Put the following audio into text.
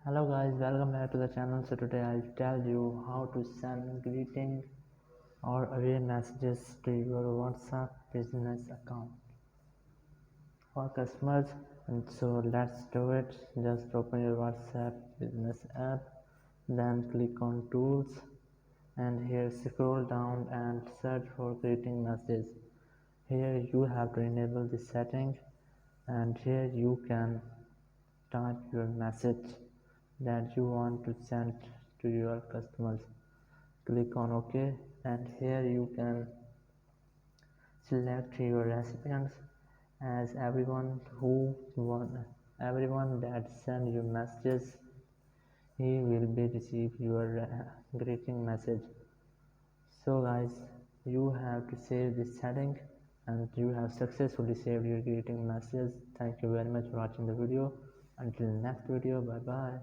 Hello guys, welcome back to the channel. So today I'll tell you how to send greeting or away messages to your WhatsApp business account for customers. And so let's do it. Just open your WhatsApp business app, then click on tools, and here scroll down and search for greeting messages. Here you have to enable this setting, and here you can type your message that you want to send to your customers. Click on OK, and here you can select your recipients as everyone that send you messages, he will be receive your greeting message. So guys, you have to save this setting, and you have successfully saved your greeting messages. Thank you very much for watching the video. Until next video, bye bye.